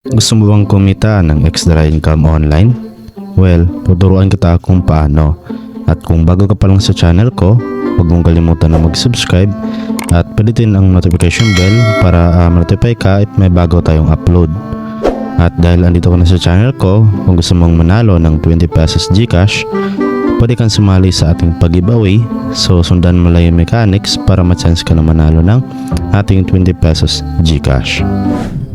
Gusto mo bang kumita ng extra income online? Well, tuturuan kita kung paano. At kung bago ka pa lang sa channel ko, huwag mong kalimutan na mag-subscribe at pindutin ang notification bell para ma-notify ka if may bago tayong upload. At dahil andito ka na sa channel ko, kung gusto mong manalo ng 20 pesos GCash, pwede kang sumali sa ating pag-giveaway. So sundan mo lang yung mechanics para ma-chance ka na manalo ng ating 20 pesos GCash.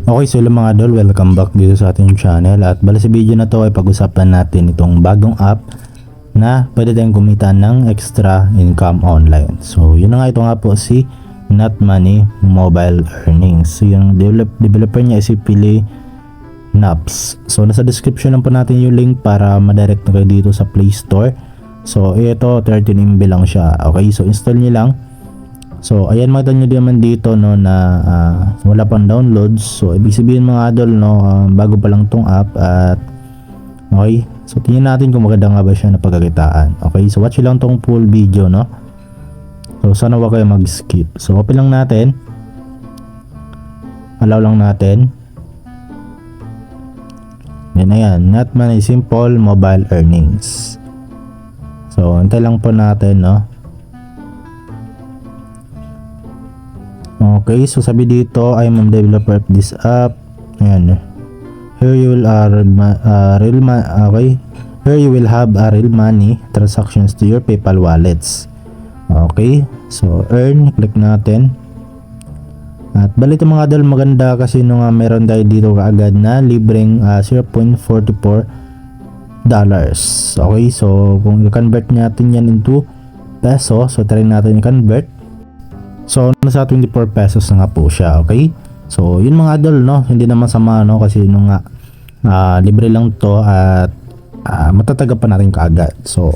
Okay, so mga idol, welcome back dito sa ating channel. At bala sa video na to ay pag-usapan natin itong bagong app na pwede tayong kumita ng extra income online. So yun na nga, ito nga po si Not Money Mobile Earnings. So yung developer niya ay si Pili Naps. So nasa description lang po natin yung link para ma-direct na kayo dito sa Play Store. So ito 13 MB lang siya. Okay, so install nyo lang. So ayan, makita nyo naman dito no na wala pang downloads. So ibig sabihin mga idol no, bago pa lang tong app. At okay, so tingnan natin kung maganda nga ba siya na pagkakitaan. Okay, so watch lang tong full video no. So sana wag kayo mag-skip. So open lang natin, allow lang natin. Then ayan, Not Money Simple Mobile Earnings. So antay lang po natin no. Okay, so sabi dito, I'm a developer of this app. Ayan. Here you will Here you will have a real money transactions to your PayPal wallets. Okay, so earn, click natin. At bali ito mga idol, maganda kasi nung meron tayo dito kaagad na libreng 0.44 dollars. Okay, so kung i-convert natin yan into peso, so try natin i-convert. So nasa 24 pesos na nga po siya. Okay, so yun mga idol no, hindi naman sama no, kasi nung libre lang to at matatagap pa natin kaagad. So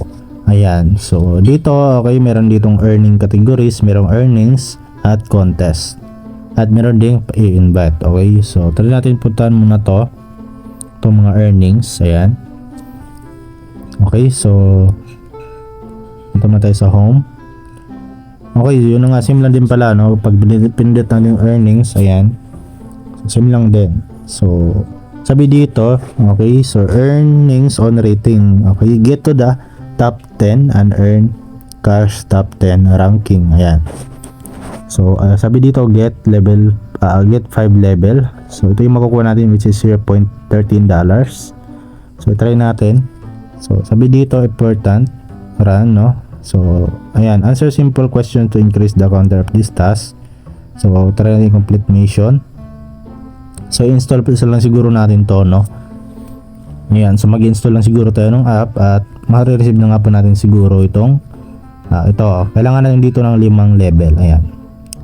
ayan, so dito okay, meron ditong earning categories, merong earnings at contest, at meron ding i-invite. Okay, so try natin puntahan muna itong mga earnings. Ayan, okay, so punta na tayo sa home. Okay, yun na nga, same lang din pala no, pag pinindot natin yung earnings. Ayan, so same lang din. So sabi dito, okay, so earnings on rating. Okay, get to the top 10 and earn cash top 10 ranking. Ayan, so sabi dito get 5 level. So ito yung makukuha natin, which is 0.13 dollars. So try natin. So sabi dito important run no. So ayan, answer simple question to increase the counter of this task. So try natin complete mission. So install pa lang siguro natin to no. Ayan, so mag-install lang siguro tayo ng app at ma-receive na nga po natin siguro itong ito. Kailangan natin dito ng 5 level. Ayan,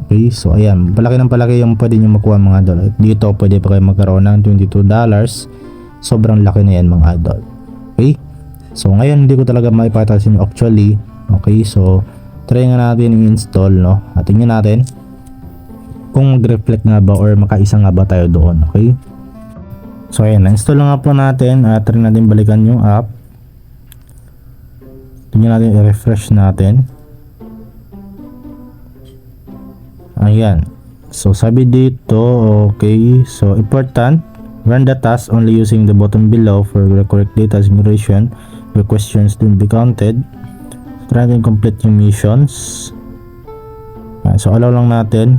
okay, so ayan, palaki ng palaki yung pwede nyo makuha mga idol. Dito pwede pa kayo magkaroon ng $22. Sobrang laki na yan mga idol. Okay, so ngayon hindi ko talaga maipakita sa inyo actually. Okay, so try nga natin i-install no, at tingnan natin kung mag-reflect nga ba or makaisa nga ba tayo doon. Okay, so ayan, na-install na nga po natin at try natin balikan yung app. Tingnan natin, i-refresh natin. Ayan, so sabi dito, okay, so important, run the task only using the button below for the correct data generation. Your questions to be counted. Try natin complete yung missions. So allow lang natin.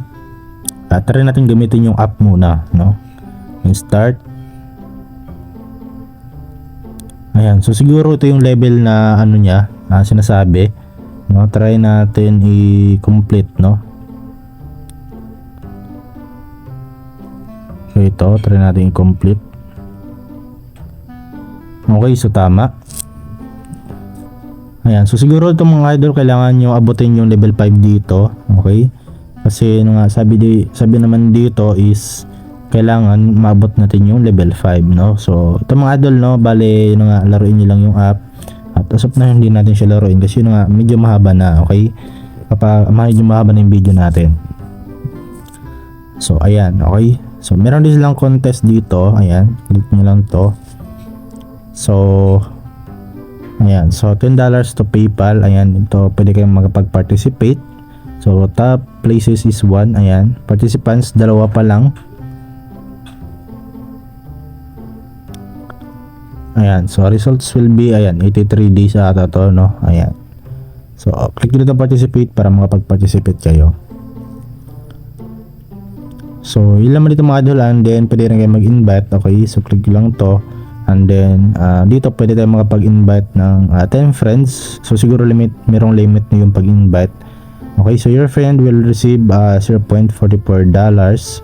Try natin gamitin yung app muna no. Start. Ayan, so siguro ito yung level na ano niya, sinasabi no. Try natin i-complete no. So ito, try natin i-complete. Okay, so tama. Ayan, so siguro itong mga idol kailangan nyo abutin yung level 5 dito. Okay, kasi sabi naman dito is kailangan maabot natin yung level 5 no. So itong mga idol no, bale laruin nyo lang yung app. At as of na hindi natin siya laruin kasi medyo mahaba na. Okay, kapag medyo mahaba na yung video natin. So ayan, okay, so meron din silang contest dito. Ayan, click nyo lang to. So ayan, so $10 to PayPal. Ayan, ito pwede kayong makapag-participate. So top places is 1. Ayan, participants 2 pa lang. Ayan, so results will be, ayan, 83 days ata to, no? Ayan. So, click dito participate para makapag-participate kayo. So, yun naman dito mga idol, and then pwede rin kayo mag-invite, okay? So, click lang to, and then dito pwede tayo makapag-invite ng 10 friends. So, siguro merong limit na yung pag-invite. Okay, so your friend will receive $0.44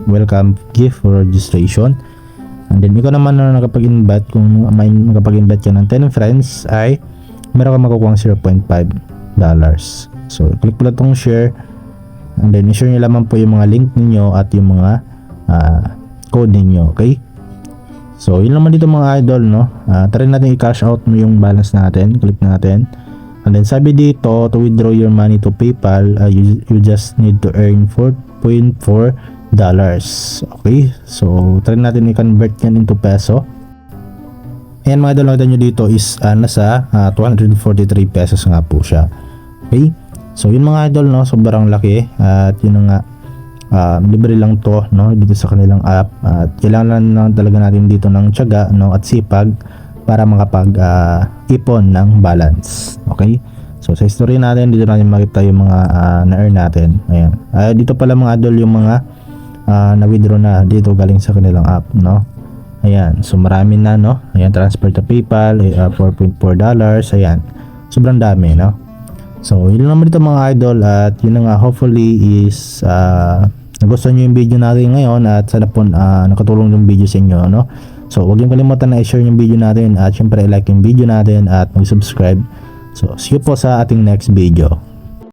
welcome gift for registration. And then ikaw naman na nakapag-invite, kung may nakapag-invite ka ng 10 friends, ay meron ka makukuha $0.5. So click po lang itong share, and then i-share nyo lamang po yung mga link ninyo at yung mga code ninyo. Okay, so yun naman dito mga idol, no? Try natin i-cash out mo yung balance natin. Click natin, and then sabi dito to withdraw your money to PayPal, you just need to earn $4.4. Okay, so try natin i-convert yan into peso. Ayan mga idol, nakita nyo dito is nasa 243 pesos nga po siya. Okay, so yun mga idol, no, sobrang laki, at yun nga, libre lang to, no, dito sa kanilang app, at kailangan lang talaga natin dito ng tiyaga, no, at sipag para makapag ipon ng balance. Okay, so sa history natin, dito natin makita yung mga na-earn natin. Ayan, dito pala mga idol yung mga na-withdraw na dito galing sa kanilang app, no? Ayan, so marami na, no? Ayan, transfer to PayPal, $4.4. Ayan, sobrang dami, no? So, yun naman dito mga idol, at yun na nga, hopefully is nagustuhan nyo yung video natin ngayon, at sana po nakatulong yung video sa inyo, no? So, huwag yung kalimutan na i-share yung video natin, at syempre i-like yung video natin, at mag-subscribe. So, see you po sa ating next video.